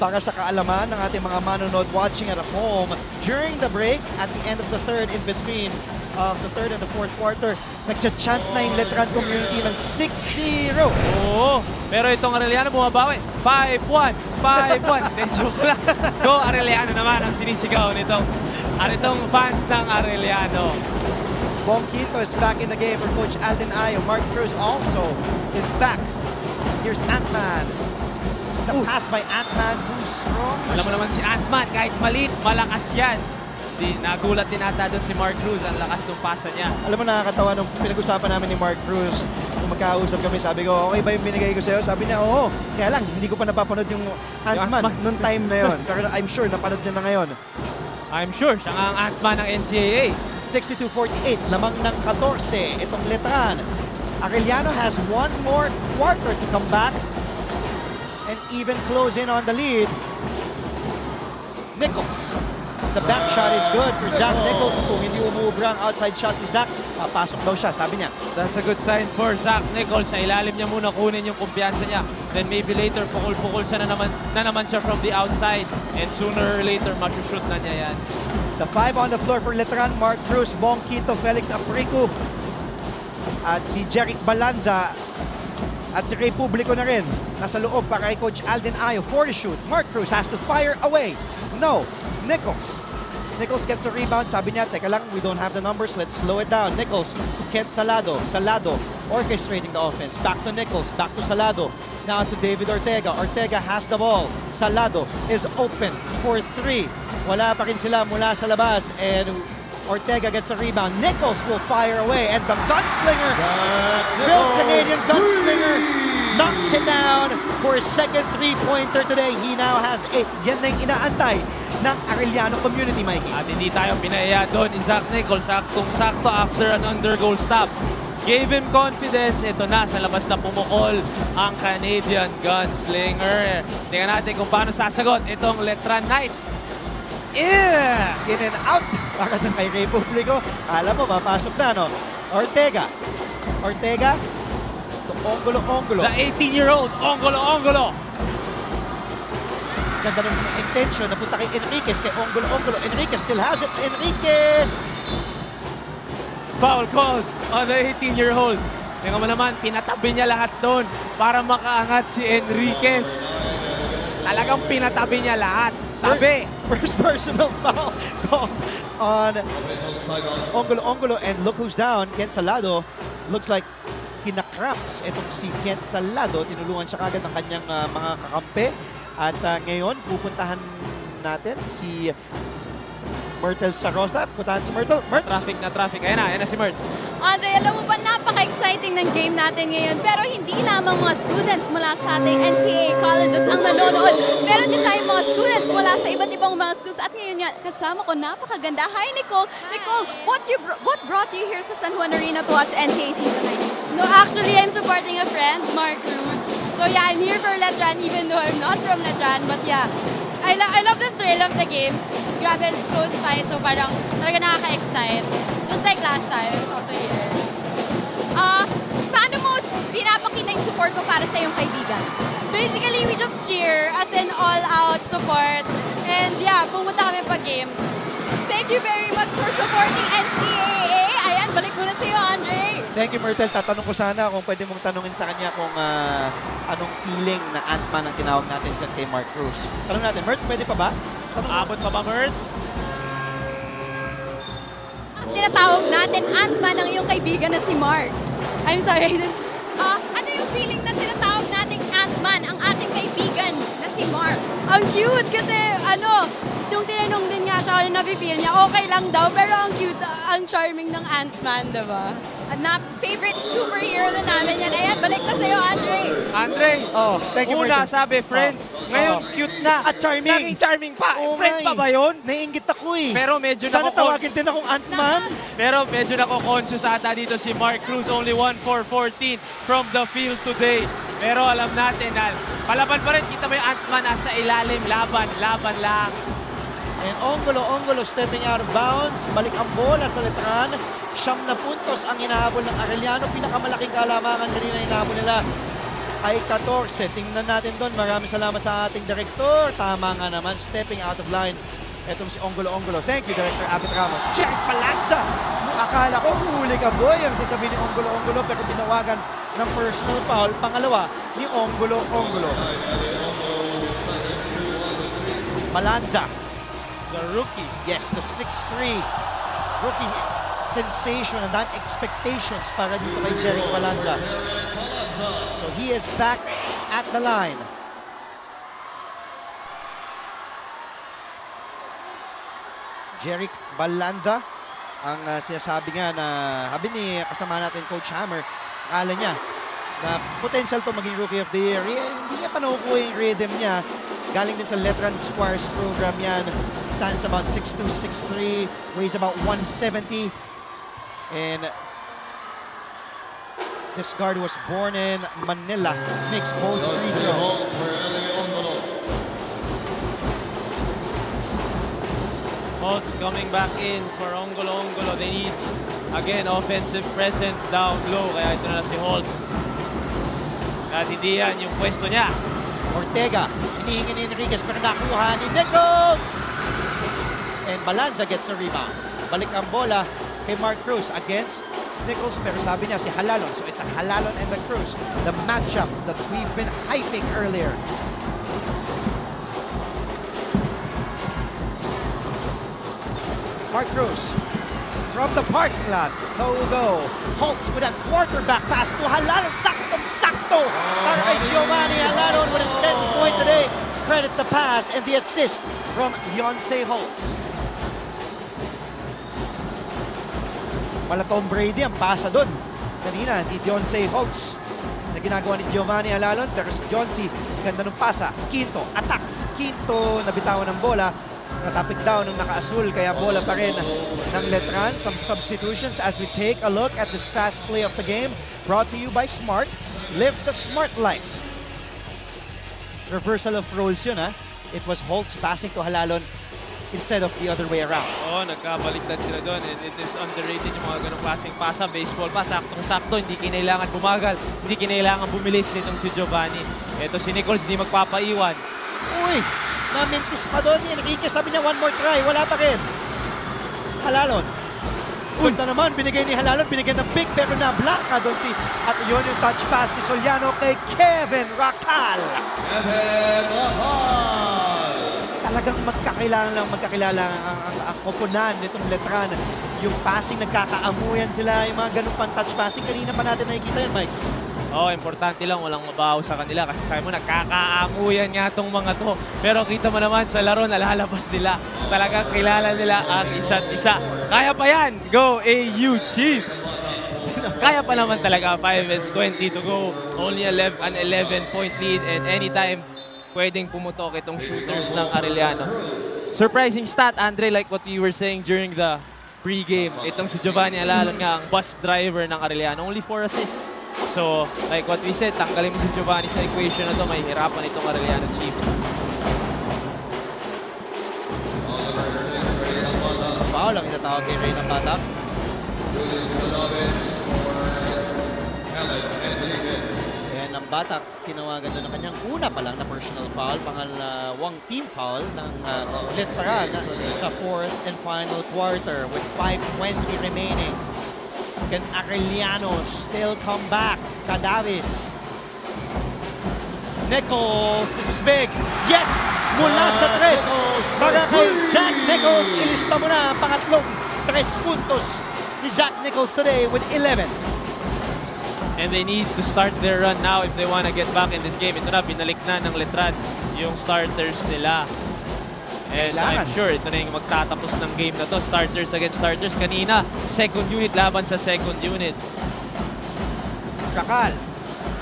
Para sa kaalaman ng ating mga manonood watching at home, during the break, at the end of the third, in between of the third and the fourth quarter, nagcha-chant na yung Letran community ng 6-0. Oo, pero itong Arellano bumabawi. 5-1, 5-1. Then joke lang. Go Arellano naman ang sinisigaw nitong fans ng Arellano. Bonquito is back in the game for Coach Alden Ayo. Mark Cruz also is back. Here's Ant-Man. The pass by Ant-Man, too strong. Alam mo naman si Ant-Man, kahit maliit, malakas yan. Nagulat din ata doon si Mark Cruz, ang lakas ng pasa niya. Alam mo, nakakatawa nung pinag-usapan namin ni Mark Cruz, kung magkausap kami, sabi ko, okay ba yung binigay ko sa'yo? Sabi niya, oo. Kaya lang, hindi ko pa napapanood yung Ant-Man noong time na yon. Pero I'm sure napanood niya na ngayon. I'm sure, siya nga ang Ant-Man ng NCAA. 62-48, lamang ng 14, itong Letran. Arellano has one more quarter to come back and even close in on the lead. Nichols. The back shot is good for Zach Nichols. Kung hindi umubra ang outside shot ni Zach, papasok daw siya, sabi niya. That's a good sign for Zach Nichols. Sa ilalim niya muna kunin yung kumpiyansa niya. Then maybe later, pukul-pukul siya na naman siya from the outside. And sooner or later, masushoot na niya yan. The 5 on the floor for Letran, Mark Cruz, Bonquito, Felix Apricu, at si Jeric Balanza, at si Ray Publico na rin. Nasa loob para kay Coach Alden Ayo. 4 to shoot. Mark Cruz has to fire away. No. Nichols. Nichols gets the rebound. Sabi niya, teka lang, we don't have the numbers. Let's slow it down. Nichols to Kent Salado. Salado orchestrating the offense. Back to Nichols. Back to Salado. Now to David Ortega. Ortega has the ball. Salado is open for 3. Wala pa rin sila mula sa labas. And Ortega gets the rebound. Nichols will fire away. And the gunslinger, Real Canadian gunslinger, knocks it down for his second three-pointer today. He now has 8. Yan na yung inaantay ng Arellano community, Mikey. At hindi tayo pinaya doon ni Zach Nichols. Saktong-sakto after an under-goal stop. Gave him confidence. Ito na, sa labas na pumukol ang Canadian gunslinger. Tingnan natin kung paano sasagot itong Letran Knights. In and out. Baka dyan kay Ray Publico. Alam mo, papasok na, no? Ortega. Ortega. To Ongolo. The 18-year-old, Ongolo. Ganda ng intention na punta kay Enriquez, kay Ongolo. Enriquez still has it. Enriquez! Foul called on the 18-year-old. Tingnan mo naman, pinatabi niya lahat doon para makaangat si Enriquez. Talagang pinatabi niya lahat. Tabi! First personal foul on Ongolo. And look who's down. Kent Salado. Looks like kinakramps itong si Kent Salado. Tinulungan siya kagad ng kanyang mga kakampi. At ngayon, pupuntahan natin si Myrtle Sarosa. Puntahan si Myrtle. Mertz. Traffic. Ayan na si Mertz. Andre, alam mo ba, napaka-exciting ng game natin ngayon. Pero hindi lamang mga students mula sa ating NCAA colleges ang nanonood. Meron din tayong mga students mula sa iba't ibang mga schools. At ngayon nga, kasama ko, napakaganda. Hi, Nicole. Nicole, what brought you here sa San Juan Arena to watch NCAA Season 9? No, actually, I'm supporting a friend, Mark Cruz. So yeah, I'm here for Letran even though I'm not from Letran. But yeah, I love the thrill of the games. Grabe, close fight. So parang talaga nakaka-excite. Just like last time, I was also here. Paano mo pinapakita yung support mo para sa iyong kaibigan? Basically, we just cheer as in all-out support. And yeah, pumunta kami pa games. Thank you very much for supporting NCAA. Ayan, balik muna sa iyo, Andre. Thank you, Myrtle. Tatanong ko sana kung pwede mong tanungin sa kanya kung anong feeling na Ant-Man ang tinawag natin dyan kay Mark Cruz. Tanong natin, Mertz, pwede pa ba? Abot pa ba, Mertz? Tinatawag natin Ant-Man ang iyong kaibigan na si Mark. I'm sorry. Ano yung feeling na tinatawag natin Ant-Man ang ating kaibigan na si Mark? Ang cute kasi yung tinanong din nga siya ano na-feel niya, okay lang daw, pero ang cute, ang charming ng Ant-Man, diba? Favorite superhero na namin yan. Ayan, balik na sa'yo, Andre, thank you, una Myrtle. sabi, friend. Ngayon, cute na. At charming. Naging charming pa. Oo, Friend pa ba yun? Naiingit ako eh. Pero medyo Sana tawagin din akong Ant-Man. Pero medyo nako-conscious ata dito si Mark Cruz. Only 1 for 14 from the field today. Pero alam natin na palaban pa rin. Kita mo yung Ant-Man nasa ilalim. Laban lang. And Ongolo stepping out of bounds. Balik ang bola sa Letran. 9 na puntos ang hinahabol ng Arellano. Pinakamalaking kalamangan kanina hinahabol nila. ay 14. Tingnan natin doon. Maraming salamat sa ating direktor. Tama nga naman, stepping out of line. Etong si Ongolo. Thank you, Director Abit Ramos. Jeric Balanza! Akala ko huli ka, boy, ang sasabihin ni Ongolo, pero tinawagan ng personal foul. Pangalawa ni Ongolo. Balanza. The rookie. Yes, the 6'3". Rookie sensation and that expectations para dito kay Jeric Balanza. So he is back at the line. Jeric Balanza, ang sinasabi nga na sabi ni kasama natin Coach Hammer, akala niya na potential to maging Rookie of the Year. Hindi niya pa nakukuha yung rhythm niya. Galing din sa Letran Squires program yan. Stands about 6'2", 6'3", weighs about 170. And this guard was born in Manila, makes both free throws. Holtz coming back in for Ongolo. They need, again, offensive presence down low. Kaya ito na si Holtz. At hindi yan yung pwesto niya. Ortega, hinihingi ni Enriquez pero nakuha ni Nichols. And Balanza gets a rebound. Balik ang bola kay Mark Cruz against Nichols, pero sabi niya si Halalon. So it's a Halalon and the Cruz, the matchup that we've been hyping earlier. Mark Cruz from the parking lot. No-go. Holtz with a quarterback pass to Halalon. Saktong-sakto para kay Giovanni Halalon with his 10th point today. Credit the pass and the assist from Yonsei Holtz. Mala Tom Brady ang pasa doon. Kanina, hindi Yonsei Holtz na ginagawa ni Giovanni Halalon, pero si Jonsi, ganda ng pasa. Quinto, attacks. Quinto, nabitawan ng bola. Natapik down ng naka-asul, kaya bola pa rin ng Letran. Some substitutions as we take a look at this fast play of the game. Brought to you by Smart. Live the Smart life. Reversal of roles yun, ha? It was Holtz passing to Halalon instead of the other way around. Oo, nagkabaliktad sila doon. It is underrated yung mga ganong klaseng pasa. Baseball pa, saktong-sakto. Hindi kinailangan bumagal. Hindi kinailangan bumilis nitong si Giovanni. Ito si Nichols, hindi magpapaiwan. Uy! Na-mintis pa doon ni Enrique. Sabi niya, one more try. Wala pa rin. Halalon. Punta naman, binigay ni Halalon. Binigay ng big, pero na-block ka doon si... At yun yung touch pass ni Soliano kay Kevin Racal. Talagang magkakilala ang koponan nitong Letran. Yung passing, nagkakaamuyan sila. Yung mga ganun pang touch passing. Kanina pa natin nakikita yun, Mike. Oo, importante lang, walang mabaho sa kanila kasi sabi mo, nagkakaamuyan nga itong mga to. Pero kita mo naman sa laro, nalalabas nila. Talagang kilala nila ang isa't isa. Kaya pa yan! Go AU Chiefs! Kaya pa naman talaga, 5:20 to go. Only an 11-point lead and anytime pwedeng pumutok itong shooters ng Arellano. Surprising stat, Andre, like what you were saying during the pre-game. Itong si Giovanni Halalon nga ang bus driver ng Arellano. Only 4 assists. So, like what we said, tanggalin mo si Giovanni sa equation na to, may hirapan itong Arellano Chiefs. Foul ang itatawag kay Reyna Batak. And ang Batak, tinawagan na ng kanyang una pa lang na personal foul, pangalawang team foul ng Letran sa 4th and final quarter with 5:20 remaining. Can Arellano still come back? Cadavis. Nichols, this is big. Yes! Mula sa 3. Para kay Jack Nichols. Ilista mo na ang pangatlong 3 puntos ni Jack Nichols today with 11. And they need to start their run now if they want to get back in this game. Ito na, binalik na ng Letran yung starters nila. And I'm sure ito na yung magtatapos ng game na to. Starters against starters. Kanina, second unit laban sa second unit. Racal,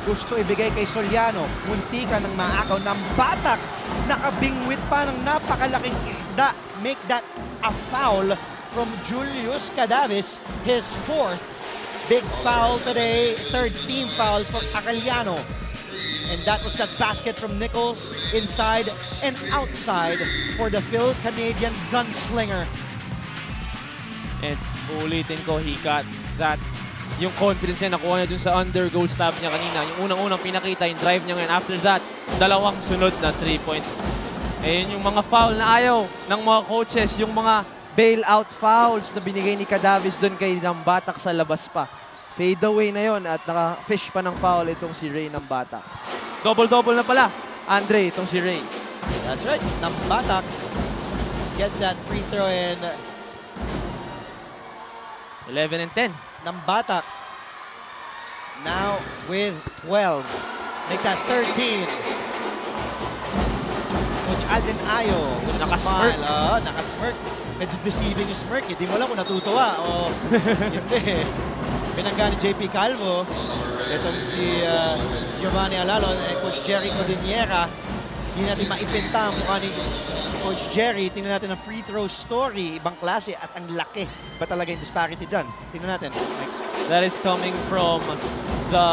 gusto ibigay kay Soliano. Munti ka ng maakaw ng Batak. Nakabingwit pa ng napakalaking isda. Make that a foul from Julius Cadavis. His 4th big foul today. 3rd team foul for Arellano. And that was that basket from Nichols inside and outside for the Phil-Canadian gunslinger. And ulitin ko, he got that yung confidence niya nakuha niya dun sa undergoal stab niya kanina. Yung unang-unang pinakita, yung drive niya ngayon. After that, dalawang sunod na 3-point. Ayun yung mga foul na ayaw ng mga coaches, yung mga Bailout fouls na binigay ni Cadavis doon kay Nambatak sa labas pa. Fade away na yon at naka-fish pa ng foul itong si Ray Nambatak. double-double na pala, Andre, itong si Ray. That's right. Nambatak gets that free throw in. 11 and 10. Nambatak now with 12. Make that 13. Coach Alden Ayo with a Nakasmirk. smile. Nakasmirk. Medyo deceiving yung smirk. Hindi mo alam kung natutuwa o hindi. Binangga ni JP Calvo. Itong si Giovanni Alalon and Coach Jerry Codiniera. Hindi natin maipinta ang mukha ni Coach Jerry. Tingnan natin ang free throw story. Ibang klase at ang laki. Ba talaga yung disparity dyan? Tingnan natin. Next. That is coming from the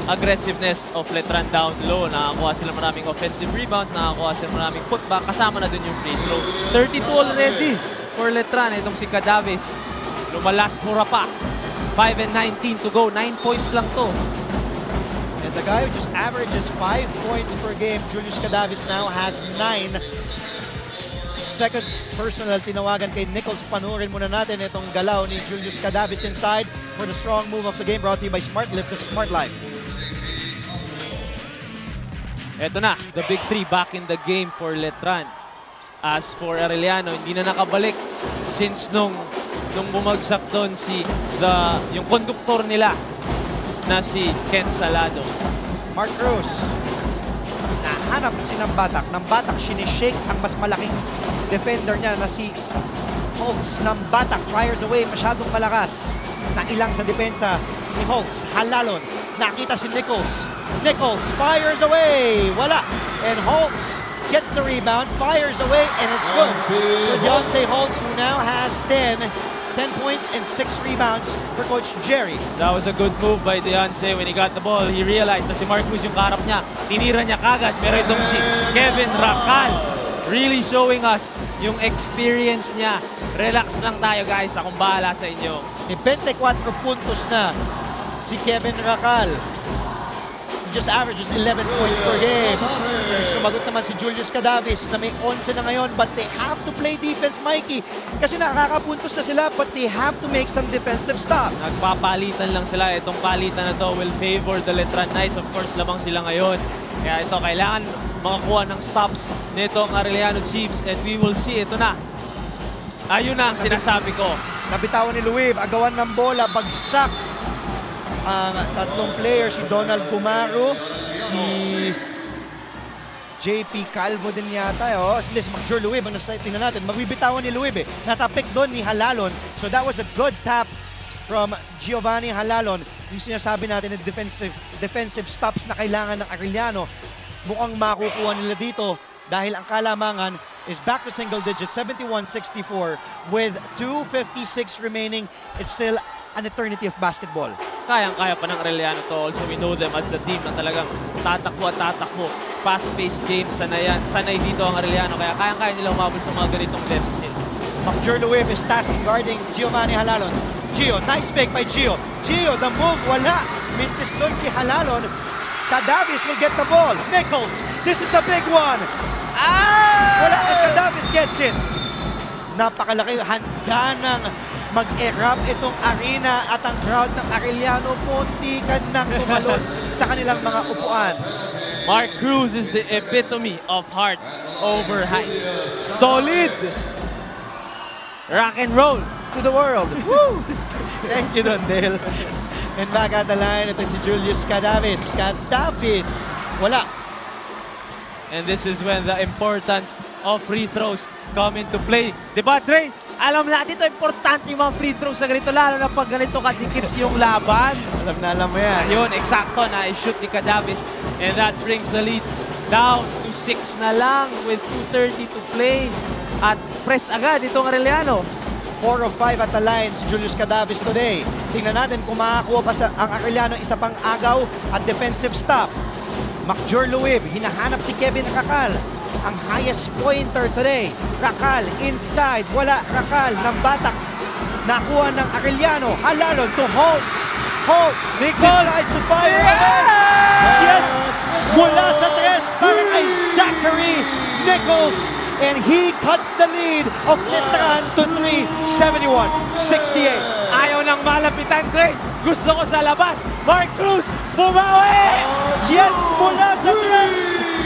aggressiveness of Letran down low. Nakakuha sila maraming offensive rebounds, nakakuha sila maraming putback. Kasama na dun yung free throw. 32 already for Letran. Itong si Cadavis. Lumalas mura pa. 5 and 19 to go. 9 points lang to. And the guy who just averages 5 points per game, Julius Cadavis, now has 9. Second personal tinawagan kay Nichols. Panurin muna natin itong galaw ni Julius Cadavis inside for the strong move of the game, brought to you by Smart Lift, the Smart Life. Eto na, the big three back in the game for Letran. As for Arellano, hindi na nakabalik since nung bumagsak doon yung konduktor nila na si Ken Salado. Mark Cruz. Nahanap si Nambatak. Nambatak sinishake ang mas malaking defender niya na si Holtz. Nambatak fires away. Masyadong malakas. Nailang sa depensa ni Holtz. Halalon. Nakita si Nichols. Nichols fires away. Wala. And Holtz gets the rebound. Fires away. And it's good. For Deontay Holtz, who now has 10 points and 6 rebounds for Coach Jerry. That was a good move by Deontay. When he got the ball, he realized na si Mark Cruz yung karap niya. Tinira niya kagad. Pero itong si Kevin Racal really showing us yung experience niya. Relax lang tayo, guys. Akong bahala sa inyo. May 24 puntos na si Kevin Racal. He just averages 11 points per game. Sumagot naman si Julius Cadavis na may 11 na ngayon, but they have to play defense, Mikey. Kasi nakakapuntos na sila, but they have to make some defensive stops. Nagpapalitan lang sila. Itong palitan na to will favor the Letran Knights. Of course, lamang sila ngayon. Kaya ito, kailangan makakuha ng stops nitong Arellano Chiefs. And we will see. Ito na. Ayun na ang sinasabi ko. Nabitawan ni Luib. Agawan ng bola. Bagsak ang tatlong players, si Donald Pumaru, si JP Calvo din yata. Hindi, si McJure Luib. Ang tingnan natin, magbibitawan ni Luib. Natapik doon ni Halalon. So that was a good tap from Giovanni Halalon. Yung sinasabi natin na defensive stops na kailangan ng Arellano, mukhang makukuha nila dito dahil ang kalamangan is back to single digits, 71-64 with 2:56 remaining. It's still an eternity of basketball. Kayang-kaya pa ng Arellano to. Also, we know them as the team na talagang tatakbo at tatakbo. Fast-paced game, sanay dito ang Arellano. Kaya kayang-kaya nila umabot sa mga ganitong deficit. McJure Luib is tasked guarding Giovanni Halalon. Gio, nice fake by Gio. Gio, the move, wala. Mintis doon si Halalon. Cadavis will get the ball. Nichols, this is a big one. Wala, and Cadavis gets it. Napakalaki, handa ng mag-erupt itong arena at ang crowd ng Arellano muntikan nang tumalon sa kanilang mga upuan. Mark Cruz is the epitome of heart over height. Solid! Rock and roll To the world. Woo! Thank you, Dondale. And back at the line, ito si Julius Cadavis. Cadavis, wala. And this is when the importance of free throws come into play. Diba, Dre? Alam natin ito, importante yung mga free throws sa ganito, lalo na pag ganito kadikit yung laban. Alam mo yan. Ayun, eksakto na i-shoot ni Cadavis. And that brings the lead down to 6 na lang with 2:30 to play. At press agad itong Arellano. 4 of 5 at the line si Julius Cadavis today. Tingnan natin kung makakuha pa ang Arellano isa pang agaw at defensive stop. McJure Luib, hinahanap si Kevin Racal. Ang highest pointer today. Racal inside, wala. Racal ng batak. Nakuha ng Arellano. Halalon to Holtz. Holtz Nichols! decides to fire. Yeah! Yes! Mula sa tres para kay Zachary Nichols. And he cuts the lead of Letran to 3, 71-68. Ayaw ng malapitan, Greg. Gusto ko sa labas. Mark Cruz, bumawi! Yes, mula sa tres.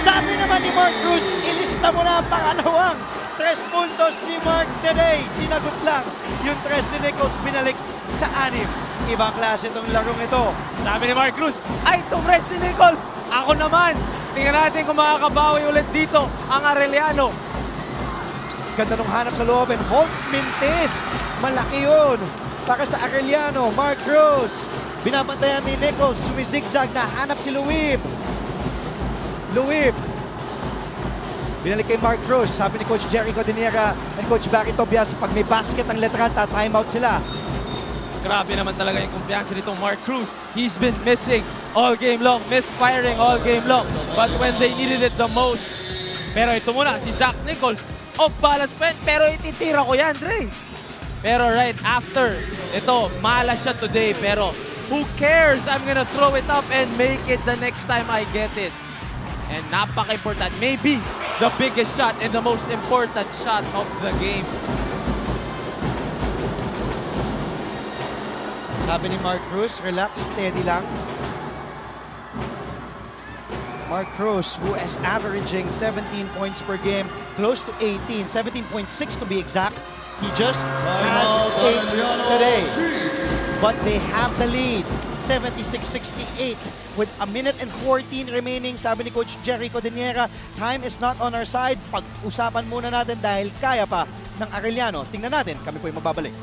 Sabi naman ni Mark Cruz, ilista mo na ang pangalawang 3 puntos ni Mark today. Sinagot lang yung 3 ni Nichols, binalik sa 6. Ibang klase itong larong ito. Sabi ni Mark Cruz, ay, itong rest ni Nichols. Ako naman. Tingnan natin kung makakabawi ulit dito ang Arellano. Ganda nung hanap sa loob, and Holtz mintis. Malaki yun para sa Arellano. Mark Cruz, binabantayan ni Nichols, sumizigzag na hanap si Luib. Binalik kay Mark Cruz. Sabi ni Coach Jerry Codinera and Coach Barry Tobias, pag may basket ang Letran, ta-timeout sila. Grabe naman talaga yung kumpiyansa nitong Mark Cruz. He's been missing all game long, misfiring all game long. But when they needed it the most, pero ito muna, si Zach Nichols, off balance pa yan, pero ititira ko yan, Dre. Pero right after, ito, malas siya today, pero who cares? I'm gonna throw it up and make it the next time I get it. And napaka-important, maybe the biggest shot and the most important shot of the game. Sabi ni Mark Cruz, relax, steady lang. Mark Cruz, who is averaging 17 points per game, close to 18, 17.6 to be exact. He just has 8 today. But they have the lead, 76-68. With a minute and 14 remaining, sabi ni Coach Jerry Codinera, time is not on our side. Pag-usapan muna natin dahil kaya pa ng Arellano. Tingnan natin, kami po yung magbabalik.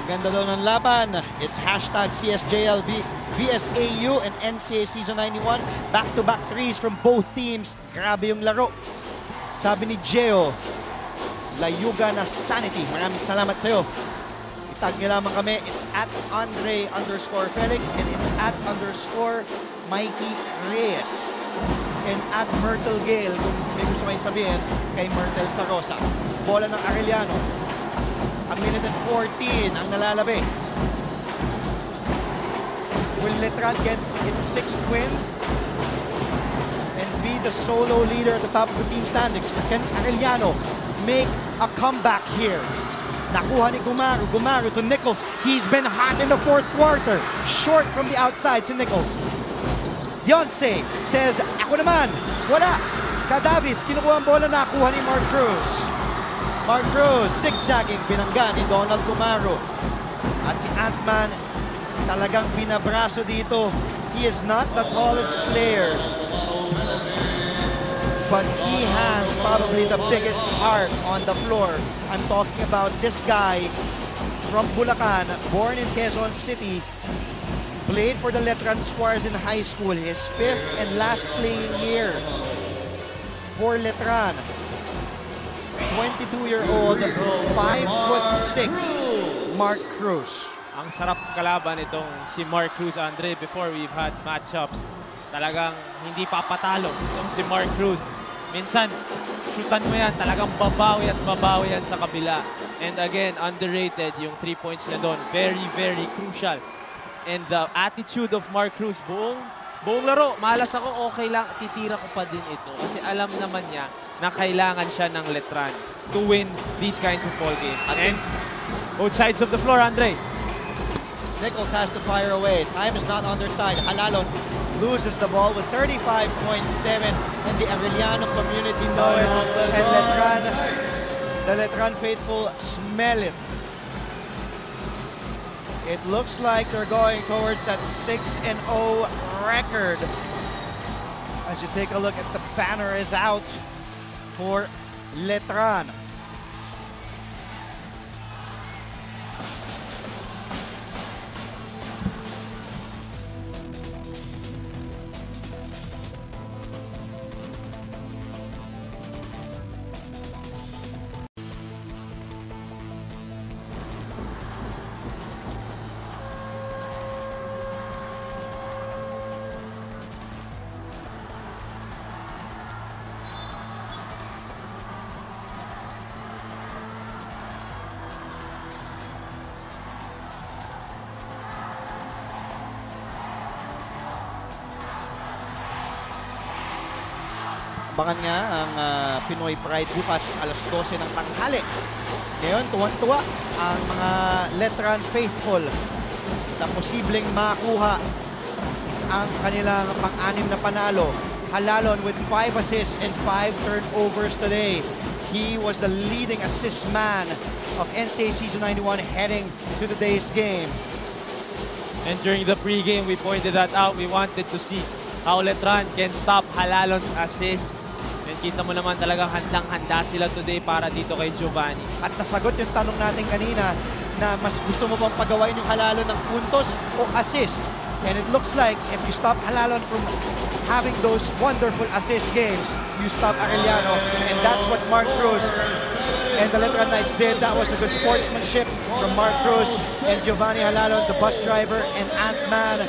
Ganda daw ng laban. It's hashtag CSJLV, VSAU and NCAA Season 91. Back-to-back threes from both teams. Grabe yung laro. Sabi ni Geo, layuga na sanity. Maraming salamat sa'yo. Itag niyo lamang kami. It's at Andre_Felix and it's at _Mikey Reyes. And at Myrtle Gale, kung may gusto kayong sabihin, kay Myrtle Sarosa. Bola ng Arellano. A minute and 14 ang nalalabi. Will Letran get its 6th win and be the solo leader at the top of the team standings? Or can Arellano make a comeback here? Nakuha ni Gumaru to Nichols. He's been hot in the 4th quarter. Short from the outside si Nichols. Dionce says, ako naman. Wala. Cadavis, kinukuha ang bola, nakuha ni Mark Cruz. Mark Cruz, zigzagging, binangga ni Donald Gumaru. At si Ant-Man, talagang binabraso dito. He is not the tallest player, but he has probably the biggest heart on the floor. I'm talking about this guy from Bulacan, born in Quezon City, played for the Letran Squires in high school, his 5th and last playing year for Letran. 22-year-old, 5'6", Mark Cruz. Ang sarap kalaban itong si Mark Cruz, Andre. Before we've had matchups, talagang hindi papatalo itong si Mark Cruz. Minsan, shootan mo yan, talagang babawi at babawi yan sa kabila. And again, underrated yung 3 points na doon. Very, very crucial. And the attitude of Mark Cruz, buong laro, malas ako, okay lang, titira ko pa din ito. Kasi alam naman niya na kailangan siya ng Letran to win these kinds of ball games. And both sides of the floor, Andre. Nichols has to fire away. Time is not on their side. Halalon loses the ball with 35.7 and the Arellano community know it. And the Letran faithful smell it. It looks like they're going towards that 6-0 record. As you take a look at the banner is out for Letran. Abangan nga ang Pinoy Pride bukas alas 12 ng tanghali. Ngayon, tuwan-tuwa ang mga Letran faithful na posibleng makuha ang kanilang pang-anim na panalo. Halalon with 5 assists and 5 turnovers today. He was the leading assist man of NCAA Season 91 heading to today's game. And during the pregame, we pointed that out. We wanted to see how Letran can stop Halalon's assists. And kita mo naman talagang handang-handa sila today para dito kay Giovanni. At nasagot yung tanong natin kanina na mas gusto mo bang pagawain yung Halalon ng puntos o assist? And it looks like if you stop Halalon from having those wonderful assist games, you stop Arellano. And that's what Mark Cruz and the Letran Knights did. That was a good sportsmanship from Mark Cruz and Giovanni Halalon, the bus driver, and Ant-Man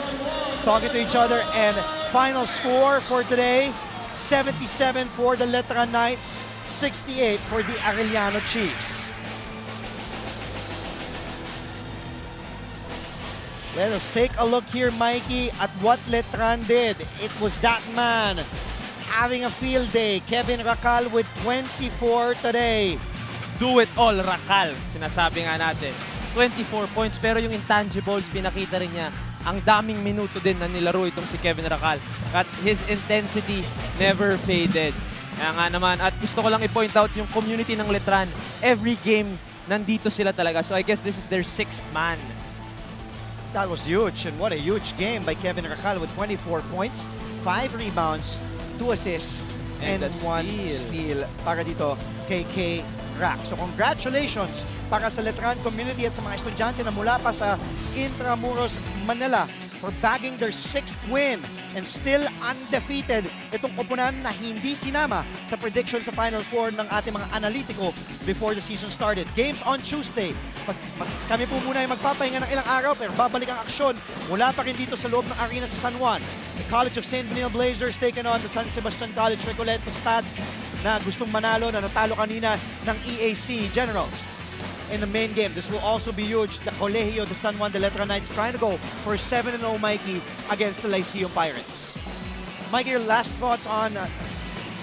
talking to each other. And final score for today, 77 for the Letran Knights, 68 for the Arellano Chiefs. Let us take a look here, Mikey, at what Letran did. It was that man having a field day. Kevin Racal with 24 today. Do it all, Racal. Sinasabi nga natin. 24 points, pero yung intangibles, pinakita rin niya. Ang daming minuto din na nilaro itong si Kevin Racal. At his intensity never faded. Kaya nga naman, at gusto ko lang i-point out yung community ng Letran. Every game, nandito sila talaga. So I guess this is their 6th man. That was huge, and what a huge game by Kevin Racal with 24 points, 5 rebounds, 2 assists, and 1 steal para dito kay K. Rack. So congratulations para sa Letran community at sa mga estudyante na mula pa sa Intramuros, Manila for bagging their 6th win and still undefeated. Itong opunan na hindi sinama sa prediction sa Final Four ng ating mga analitiko before the season started. Games on Tuesday. Kami po muna ay magpapahinga ng ilang araw pero babalik ang aksyon mula pa rin dito sa loob ng arena sa San Juan. The College of St. Benil Blazers taken on the San Sebastian College Recoleto Stad na gustong manalo na natalo kanina ng EAC Generals in the main game. This will also be huge. The Colegio de San Juan de Letran Knights trying to go for 7-0, Mikey, against the Lyceum Pirates. Mikey, your last thoughts on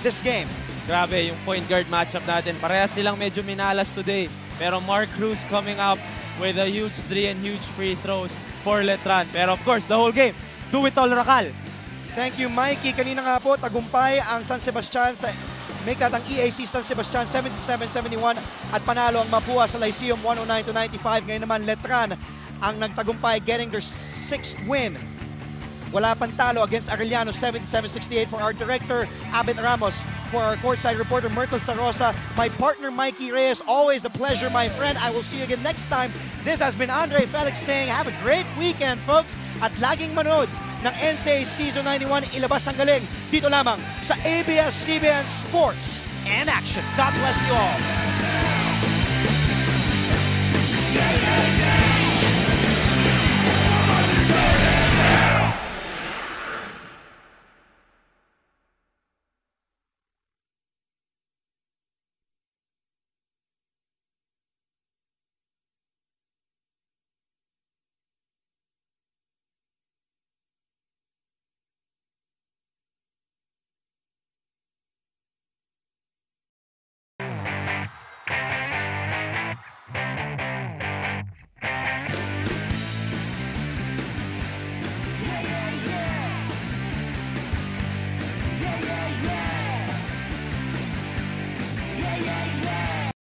this game? Grabe, yung point guard matchup natin. Parehas silang medyo minalas today. Pero Mark Cruz coming up with a huge 3 and huge free throws for Letran. Pero of course, the whole game, do it all, Racal. Thank you, Mikey. Kanina nga po, tagumpay ang San Sebastian sa make that ang EAC San Sebastian 77-71 at panalo ang Mapua sa Lyceum 109-95. Ngayon naman Letran ang nagtagumpay getting their 6th win. Wala pang talo against Arellano 77-68 for our director Abed Ramos, for our courtside reporter Myrtle Sarosa, my partner Mikey Reyes. Always a pleasure, my friend. I will see you again next time. This has been Andre Felix saying have a great weekend, folks, at laging manood ng NCAA Season 91 Ilabas ang Galing dito lamang sa ABS-CBN Sports and Action. God bless you all.